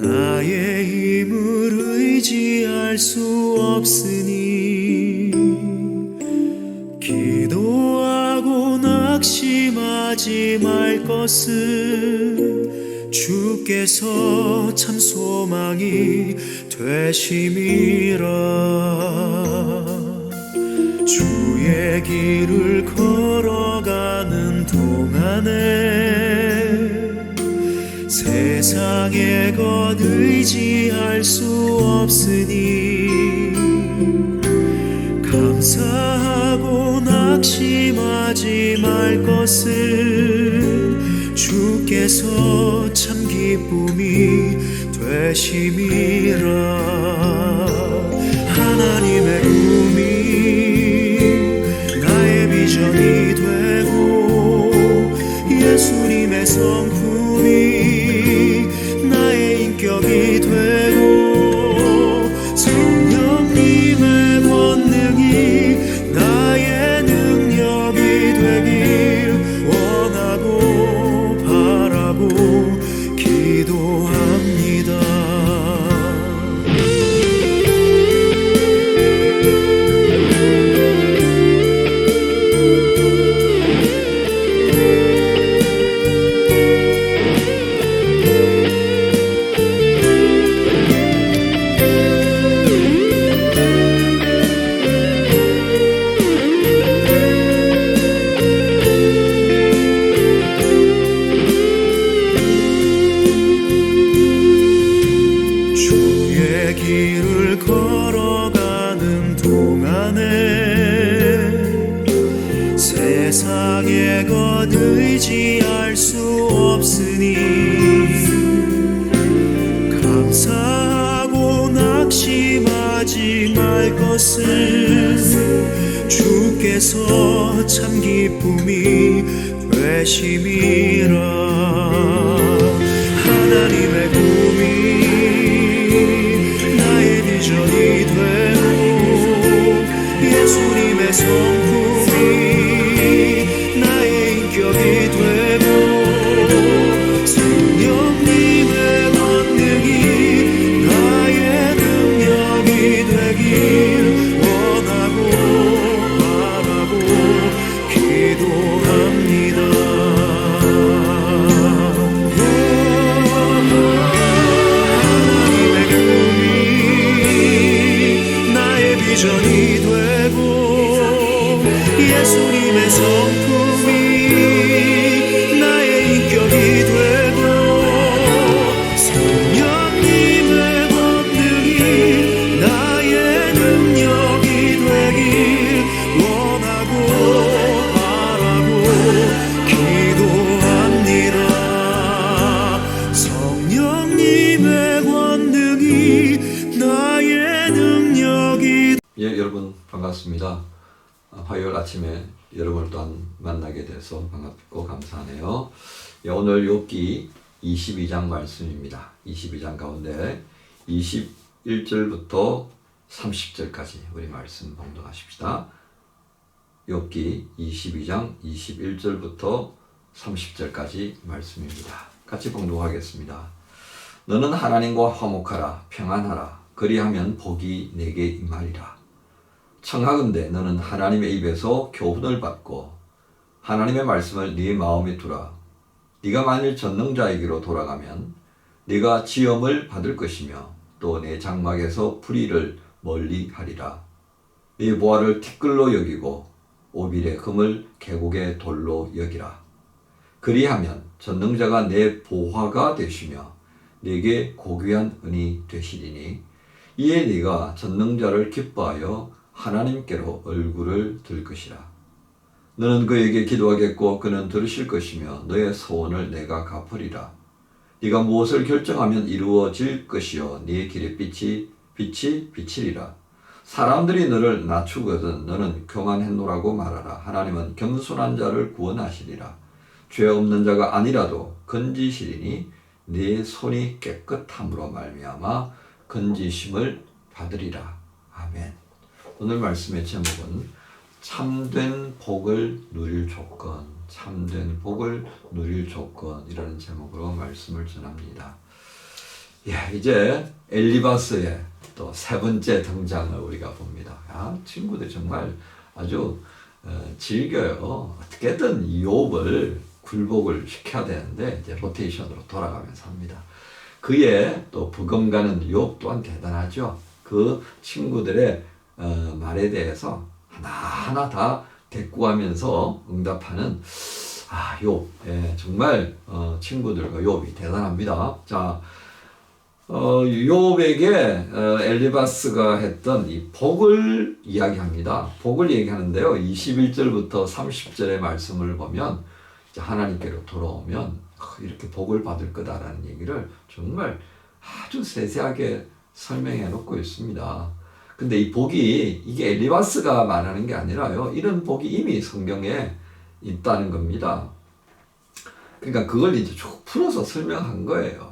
나의 힘을 의지할 수 없으니 기도하고 낙심하지 말 것은 주께서 참 소망이 되심이라. 주의 길을 걸어가는 동안에 세상의 것 의지할 수 없으니 감사하고 낙심하지 말 것은 주께서 참 기쁨이 되심이라. 하나님의 꿈이 나의 비전이 되고 예수님의 성품이 나의 인격이 되고 성령님의 권능이 나의 능력이 되길 원하고 바라고 기도합니다. 길을 걸어가는 동안에 세상의 것 의지할 수 없으니 감사하고 낙심하지 말 것은 주께서 참 기쁨이 되심이라. 하나님의 꿈이 비전이 되고 예수님의 성품이 나의 인격이 되고 성령님의 권능이 나의 능력이 되길 원하고 바라고 기도합니다. 비전이 되고 예수님의 성품이 나의 인격이 되고 성령님의 권능이 나의 능력이 되길 원하고 바라고 기도합니다. 성령님의 권능이 나의 능력이. 예, 여러분 반갑습니다. 화요일 아침에 여러분을 또한 만나게 돼서 반갑고 감사하네요. 예, 오늘 욥기 22장 말씀입니다. 22장 가운데 21절부터 30절까지 우리 말씀 봉독하십시다. 욥기 22장 21절부터 30절까지 말씀입니다. 같이 봉독하겠습니다. 너는 하나님과 화목하라, 평안하라. 그리하면 복이 내게 임하리라. 청하건대 너는 하나님의 입에서 교훈을 받고 하나님의 말씀을 네 마음에 두라. 네가 만일 전능자에게로 돌아가면 네가 지엄을 받을 것이며 또 내 장막에서 불의를 멀리하리라. 네 보화를 티끌로 여기고 오빌의 금을 계곡의 돌로 여기라. 그리하면 전능자가 내 보화가 되시며 네게 고귀한 은이 되시리니 이에 네가 전능자를 기뻐하여 하나님께로 얼굴을 들 것이라. 너는 그에게 기도하겠고 그는 들으실 것이며 너의 소원을 내가 갚으리라. 네가 무엇을 결정하면 이루어질 것이요 네 길의 빛이 비치리라. 사람들이 너를 낮추거든 너는 교만했노라고 말하라. 하나님은 겸손한 자를 구원하시리라. 죄 없는 자가 아니라도 건지시리니 네 손이 깨끗함으로 말미암아 건지심을 받으리라. 아멘. 오늘 말씀의 제목은 참된 복을 누릴 조건. 참된 복을 누릴 조건이라는 제목으로 말씀을 전합니다. 예, 이제 엘리바스의 또 세 번째 등장을 우리가 봅니다. 친구들 정말 아주 즐겨요. 어떻게든 욥을 굴복을 시켜야 되는데 이제 로테이션으로 돌아가면서 합니다. 그의 또 부검가는 욥 또한 대단하죠. 그 친구들의 말에 대해서 하나하나 다 대꾸하면서 응답하는 욥. 예, 정말 친구들과 욥이 대단합니다. 자, 욥에게 엘리바스가 했던 이 복을 이야기합니다. 복을 얘기하는데요. 21절부터 30절의 말씀을 보면 이제 하나님께로 돌아오면 이렇게 복을 받을 거다라는 얘기를 정말 아주 세세하게 설명해 놓고 있습니다. 근데 이 복이 이게 엘리바스가 말하는 게 아니라요. 이런 복이 이미 성경에 있다는 겁니다. 그러니까 그걸 이제 쭉 풀어서 설명한 거예요.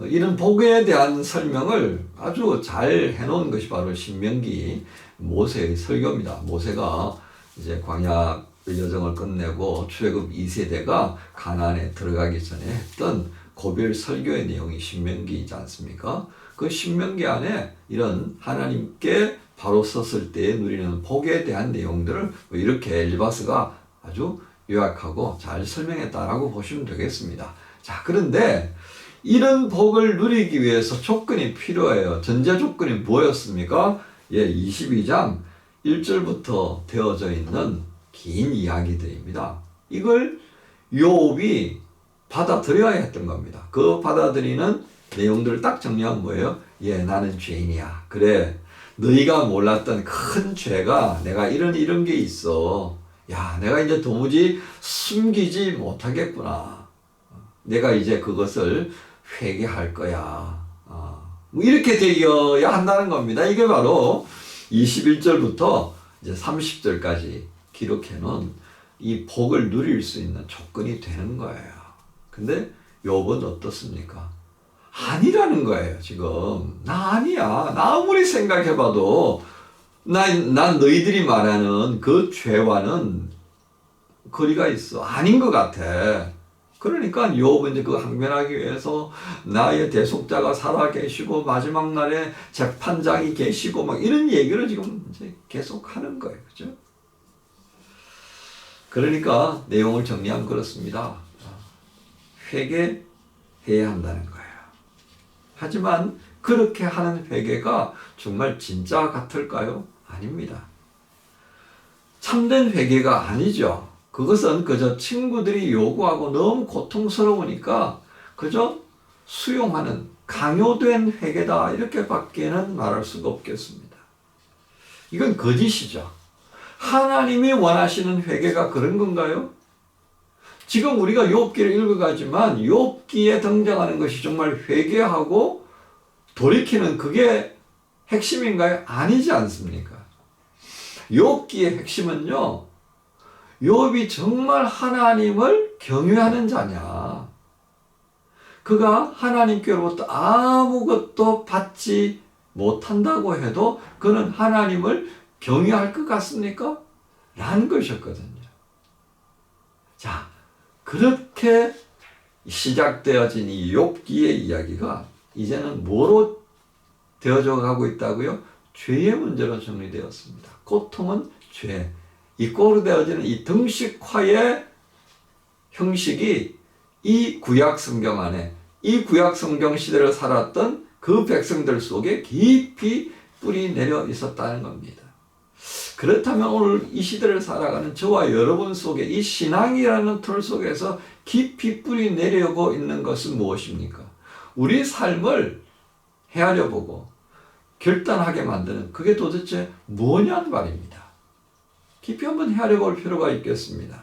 이런 복에 대한 설명을 아주 잘 해놓은 것이 바로 신명기 모세의 설교입니다. 모세가 이제 광야 여정을 끝내고 출애굽 2세대가 가나안에 들어가기 전에 했던 고별 설교의 내용이 신명기이지 않습니까? 그 신명기 안에 이런 하나님께 바로 섰을 때 누리는 복에 대한 내용들을 이렇게 엘리바스가 아주 요약하고 잘 설명했다라고 보시면 되겠습니다. 자, 그런데 이런 복을 누리기 위해서 조건이 필요해요. 전제 조건이 뭐였습니까? 22장 1절부터 되어져 있는 긴 이야기들입니다. 이걸 욥이 받아들여야 했던 겁니다. 그 받아들이는 내용들을 딱 정리하면 뭐예요? 나는 죄인이야. 그래, 너희가 몰랐던 큰 죄가 내가 이런 게 있어. 내가 이제 도무지 숨기지 못하겠구나. 내가 이제 그것을 회개할 거야. 이렇게 되어야 한다는 겁니다. 이게 바로 21절부터 이제 30절까지 기록해 놓은 이 복을 누릴 수 있는 조건이 되는 거예요. 근데 욥은 어떻습니까? 아니라는 거예요, 지금. 나 아니야. 나 아무리 생각해봐도 난 너희들이 말하는 그 죄와는 거리가 있어. 아닌 것 같아. 그러니까 욥은 이제 그 항변하기 위해서 나의 대속자가 살아 계시고 마지막 날에 재판장이 계시고 막 이런 얘기를 지금 이제 계속 하는 거예요. 그죠? 그러니까 내용을 정리하면 그렇습니다. 회개해야 한다는 거예요. 하지만 그렇게 하는 회개가 정말 진짜 같을까요? 아닙니다. 참된 회개가 아니죠. 그것은 그저 친구들이 요구하고 너무 고통스러우니까 그저 수용하는 강요된 회개다 이렇게 밖에는 말할 수가 없겠습니다. 이건 거짓이죠. 하나님이 원하시는 회개가 그런 건가요? 지금 우리가 욥기를 읽어가지만 욥기에 등장하는 것이 정말 회개하고 돌이키는 그게 핵심인가요? 아니지 않습니까? 욥기의 핵심은요, 욥이 정말 하나님을 경외하는 자냐, 그가 하나님께로부터 아무것도 받지 못한다고 해도 그는 하나님을 경외할 것 같습니까? 라는 것이었거든요. 자, 그렇게 시작되어진 이 욥기의 이야기가 이제는 뭐로 되어져 가고 있다고요? 죄의 문제로 정리되었습니다. 고통은 죄. 이 꼴로 되어지는 이 등식화의 형식이 이 구약 성경 안에, 이 구약 성경 시대를 살았던 그 백성들 속에 깊이 뿌리 내려 있었다는 겁니다. 그렇다면 오늘 이 시대를 살아가는 저와 여러분 속에 이 신앙이라는 틀 속에서 깊이 뿌리 내려고 있는 것은 무엇입니까? 우리 삶을 헤아려 보고 결단하게 만드는 그게 도대체 뭐냐는 말입니다. 깊이 한번 헤아려 볼 필요가 있겠습니다.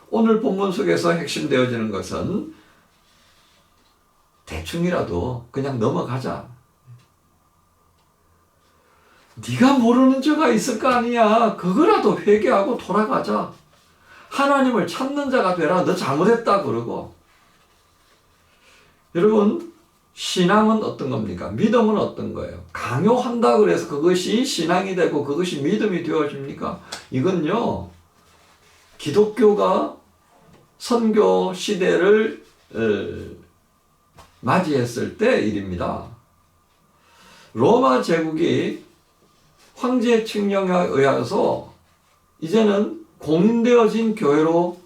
오늘 본문 속에서 핵심되어지는 것은 대충이라도 그냥 넘어가자. 네가 모르는 죄가 있을 거 아니야. 그거라도 회개하고 돌아가자. 하나님을 찾는 자가 되라. 너 잘못했다 그러고. 여러분, 신앙은 어떤 겁니까? 믿음은 어떤 거예요? 강요한다 그래서 그것이 신앙이 되고 그것이 믿음이 되어집니까? 이건요, 기독교가 선교 시대를 맞이했을 때 일입니다. 로마 제국이 황제 칙령에 의해서 이제는 공인되어진 교회로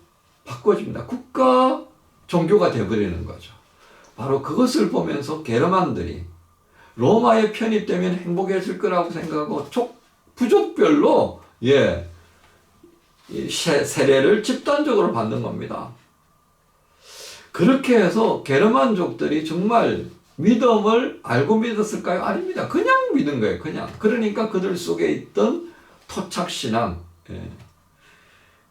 바꿔집니다. 국가 종교가 되어버리는 거죠. 바로 그것을 보면서 게르만들이 로마에 편입되면 행복해질 거라고 생각하고 부족별로 세례를 집단적으로 받는 겁니다. 그렇게 해서 게르만족들이 정말 믿음을 알고 믿었을까요? 아닙니다. 그냥 믿은 거예요. 그냥. 그러니까 그들 속에 있던 토착신앙,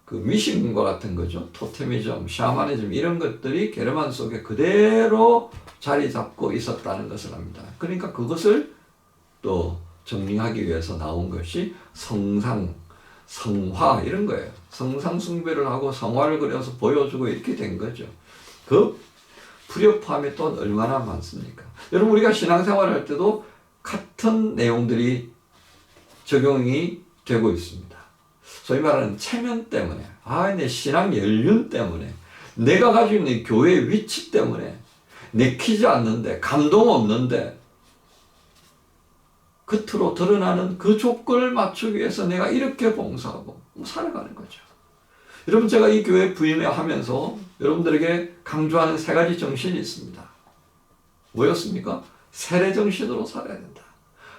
그 미신과 같은 거죠. 토테미즘, 샤머니즘 이런 것들이 게르만 속에 그대로 자리 잡고 있었다는 것을 압니다. 그러니까 그것을 또 정리하기 위해서 나온 것이 성상, 성화 이런 거예요. 성상 숭배를 하고 성화를 그려서 보여주고 이렇게 된 거죠. 그 불협화음이 또 얼마나 많습니까? 여러분 우리가 신앙생활을 할 때도 같은 내용들이 적용이 되고 있습니다. 소위 말하는 체면 때문에, 내 신앙 연륜 때문에, 내가 가지고 있는 교회의 위치 때문에, 내키지 않는데, 감동 없는데, 겉으로 드러나는 그 조건을 맞추기 위해서 내가 이렇게 봉사하고 살아가는 거죠. 여러분 제가 이 교회 부임하면서 여러분들에게 강조하는 3가지 정신이 있습니다. 뭐였습니까? 세례 정신으로 살아야 된다.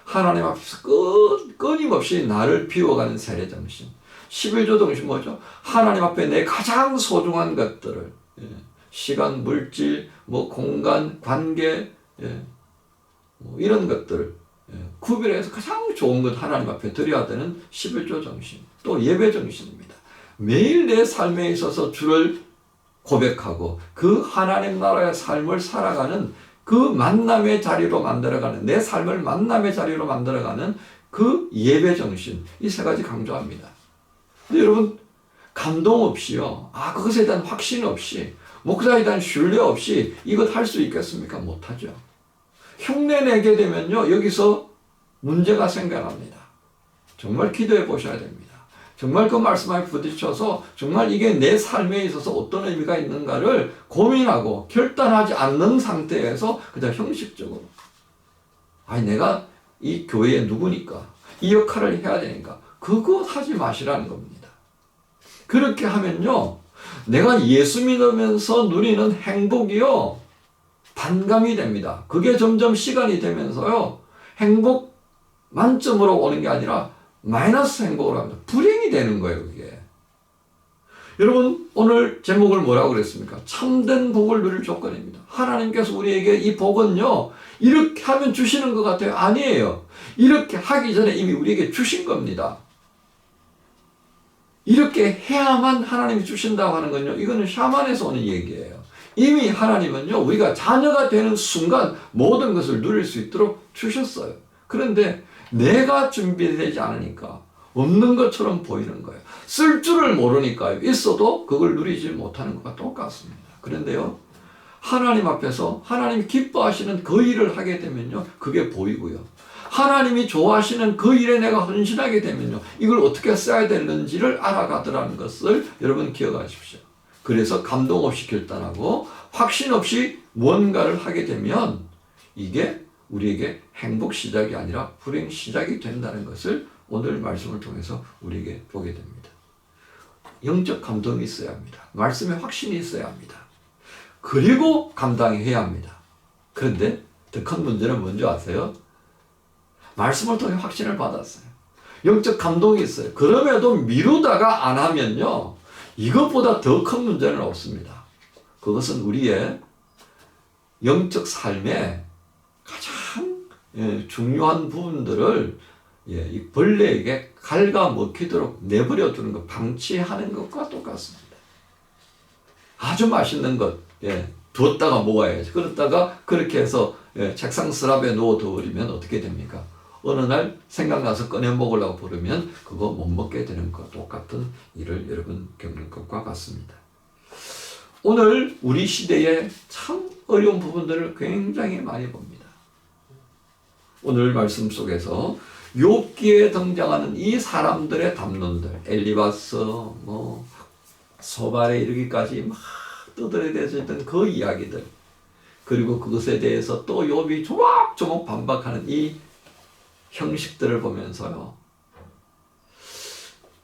하나님 앞에서 끊임없이 나를 비워가는 세례 정신. 11조 정신 뭐죠? 하나님 앞에 내 가장 소중한 것들을 시간, 물질, 공간, 관계 이런 것들을 구별해서 가장 좋은 것 하나님 앞에 드려야 되는 11조 정신. 또 예배 정신입니다. 매일 내 삶에 있어서 주를 고백하고 그 하나님 나라의 삶을 살아가는 그 만남의 자리로 만들어가는 내 삶을 만남의 자리로 만들어가는 그 예배 정신 이 3가지 강조합니다. 근데 여러분 감동 없이요. 그것에 대한 확신 없이 목사에 대한 신뢰 없이 이것 할 수 있겠습니까? 못하죠. 흉내 내게 되면요. 여기서 문제가 생겨납니다. 정말 기도해 보셔야 됩니다. 정말 그 말씀에 부딪혀서 정말 이게 내 삶에 있어서 어떤 의미가 있는가를 고민하고 결단하지 않는 상태에서 그냥 형식적으로 내가 이 교회의 누구니까 이 역할을 해야 되니까 그거 하지 마시라는 겁니다. 그렇게 하면요 내가 예수 믿으면서 누리는 행복이요 반감이 됩니다. 그게 점점 시간이 되면서요 행복 만점으로 오는 게 아니라 마이너스 행복으로 합니다. 불행이 되는 거예요, 그게. 여러분, 오늘 제목을 뭐라고 그랬습니까? 참된 복을 누릴 조건입니다. 하나님께서 우리에게 이 복은요, 이렇게 하면 주시는 것 같아요. 아니에요. 이렇게 하기 전에 이미 우리에게 주신 겁니다. 이렇게 해야만 하나님이 주신다고 하는 건요, 이거는 샤만에서 오는 얘기예요. 이미 하나님은요, 우리가 자녀가 되는 순간 모든 것을 누릴 수 있도록 주셨어요. 그런데 내가 준비되지 않으니까 없는 것처럼 보이는 거예요. 쓸 줄을 모르니까요. 있어도 그걸 누리지 못하는 것과 똑같습니다. 그런데요. 하나님 앞에서 하나님이 기뻐하시는 그 일을 하게 되면요. 그게 보이고요. 하나님이 좋아하시는 그 일에 내가 헌신하게 되면요. 이걸 어떻게 써야 되는지를 알아가더라는 것을 여러분 기억하십시오. 그래서 감동 없이 결단하고 확신 없이 무언가를 하게 되면 이게 우리에게 행복 시작이 아니라 불행 시작이 된다는 것을 오늘 말씀을 통해서 우리에게 보게 됩니다. 영적 감동이 있어야 합니다. 말씀에 확신이 있어야 합니다. 그리고 감당해야 합니다. 그런데 더 큰 문제는 뭔지 아세요? 말씀을 통해 확신을 받았어요. 영적 감동이 있어요. 그럼에도 미루다가 안 하면요. 이것보다 더 큰 문제는 없습니다. 그것은 우리의 영적 삶에 가장 중요한 부분들을 이 벌레에게 갉아먹히도록 내버려 두는 것, 방치하는 것과 똑같습니다. 아주 맛있는 것, 두었다가 먹어야지. 그러다가 그렇게 해서 책상 서랍에 놓아두면 어떻게 됩니까? 어느 날 생각나서 꺼내 먹으려고 부르면 그거 못 먹게 되는 것과 똑같은 일을 여러분 겪는 것과 같습니다. 오늘 우리 시대에 참 어려운 부분들을 굉장히 많이 봅니다. 오늘 말씀 속에서 욥기에 등장하는 이 사람들의 담론들, 엘리바스, 소발에 이르기까지 막 떠들어대던 그 이야기들, 그리고 그것에 대해서 또 욥이 조목조목 반박하는 이 형식들을 보면서요,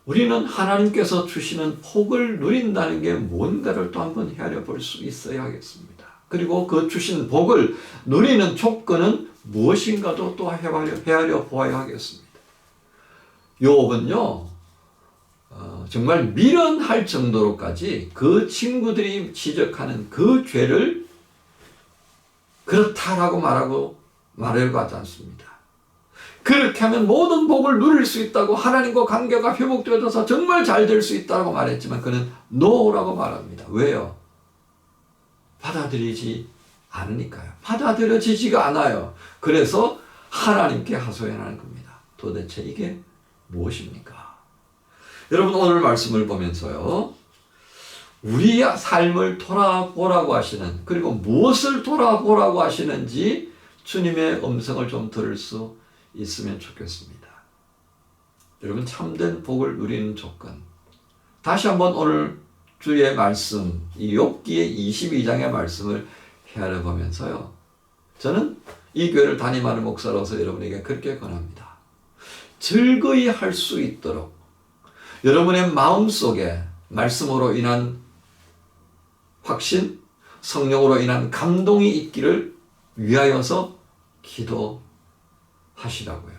우리는 하나님께서 주시는 복을 누린다는 게 뭔가를 또 한번 헤아려 볼 수 있어야 하겠습니다. 그리고 그 주신 복을 누리는 조건은 무엇인가도 또 헤아려 보아야 하겠습니다. 욥은요, 정말 미련할 정도로까지 그 친구들이 지적하는 그 죄를 그렇다라고 말하려고 하지 않습니다. 그렇게 하면 모든 복을 누릴 수 있다고, 하나님과 관계가 회복되어서 정말 잘 될 수 있다고 말했지만 그는 노라고 말합니다. 왜요? 받아들이지 않으니까요. 받아들여지지가 않아요. 그래서 하나님께 하소연하는 겁니다. 도대체 이게 무엇입니까? 여러분, 오늘 말씀을 보면서요, 우리의 삶을 돌아보라고 하시는, 그리고 무엇을 돌아보라고 하시는지 주님의 음성을 좀 들을 수 있으면 좋겠습니다. 여러분, 참된 복을 누리는 조건, 다시 한번 오늘 주의 말씀, 이 욥기의 22장의 말씀을 헤아려 보면서요, 저는 이 교회를 담임하는 목사로서 여러분에게 그렇게 권합니다. 즐거이 할 수 있도록 여러분의 마음속에 말씀으로 인한 확신, 성령으로 인한 감동이 있기를 위하여서 기도하시라고요.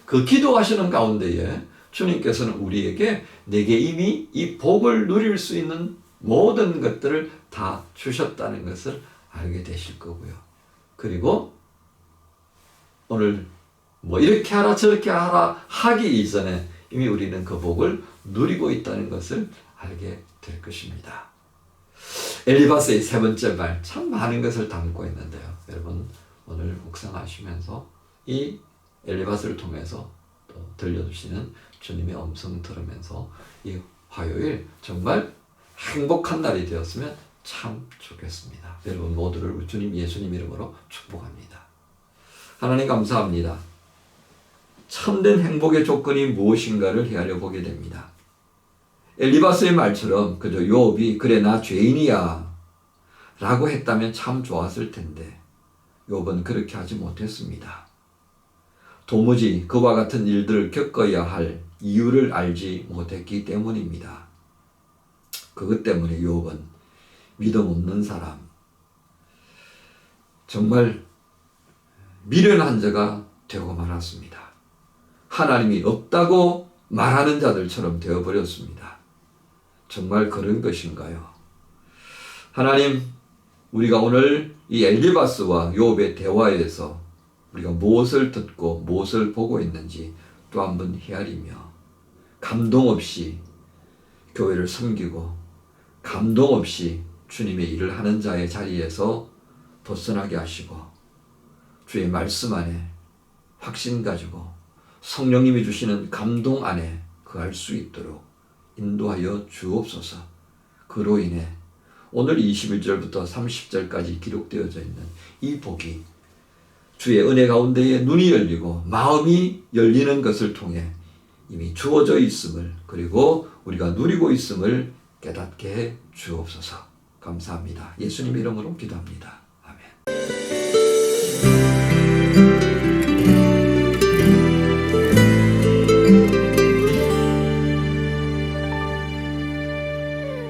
그 기도하시는 가운데에 주님께서는 우리에게 내게 이미 이 복을 누릴 수 있는 모든 것들을 다 주셨다는 것을 알게 되실 거고요. 그리고 오늘 뭐 이렇게 하라 저렇게 하라 하기 이전에 이미 우리는 그 복을 누리고 있다는 것을 알게 될 것입니다. 엘리바스의 세 번째 말, 참 많은 것을 담고 있는데요. 여러분, 오늘 묵상하시면서 이 엘리바스를 통해서 또 들려주시는 주님의 음성 들으면서 이 화요일 정말 행복한 날이 되었으면 참 좋겠습니다. 여러분 모두를 주님 예수님 이름으로 축복합니다. 하나님 감사합니다. 참된 행복의 조건이 무엇인가를 헤아려 보게 됩니다. 엘리바스의 말처럼 그저 욥이 그래 나 죄인이야 라고 했다면 참 좋았을 텐데 욥은 그렇게 하지 못했습니다. 도무지 그와 같은 일들을 겪어야 할 이유를 알지 못했기 때문입니다. 그것 때문에 욥은 믿음 없는 사람, 정말 미련한 자가 되고 말았습니다. 하나님이 없다고 말하는 자들처럼 되어버렸습니다. 정말 그런 것인가요? 하나님, 우리가 오늘 이 엘리바스와 욥의 대화에서 우리가 무엇을 듣고 무엇을 보고 있는지 또 한번 헤아리며 감동 없이 교회를 섬기고 감동 없이 주님의 일을 하는 자의 자리에서 벗어나게 하시고 주의 말씀 안에 확신 가지고 성령님이 주시는 감동 안에 거할 수 있도록 인도하여 주옵소서. 그로 인해 오늘 21절부터 30절까지 기록되어져 있는 이 복이 주의 은혜 가운데에 눈이 열리고 마음이 열리는 것을 통해 이미 주어져 있음을, 그리고 우리가 누리고 있음을 깨닫게 해 주옵소서. 감사합니다. 예수님 이름으로 기도합니다. 아멘.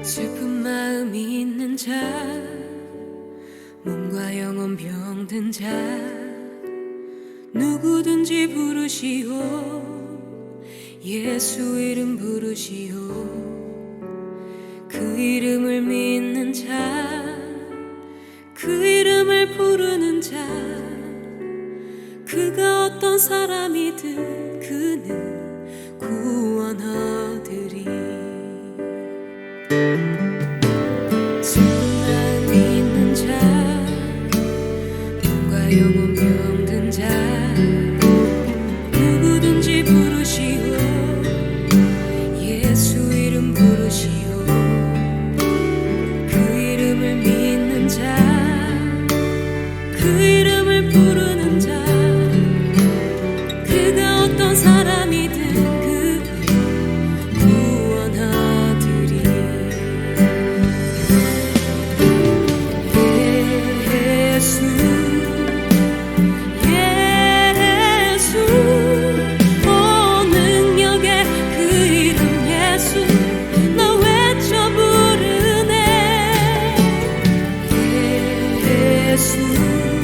슬픈 마음이 있는 자, 몸과 영혼 병든 자, 누구든지 부르시오. 예수 이름 부르시오. 그 이름을 믿는 자, 그 이름을 부르는 자, 그가 어떤 사람이든 그는 구원하리리. 슬픈 마음이 있는 자, 몸과 영혼 병든 자, 누구든지 부르시오. 예수 이름 부르시오. 그 이름을 믿는 자, 그 이름을 부르는 자, 그가 어떤 사람이든 그는 구원하리리. 예수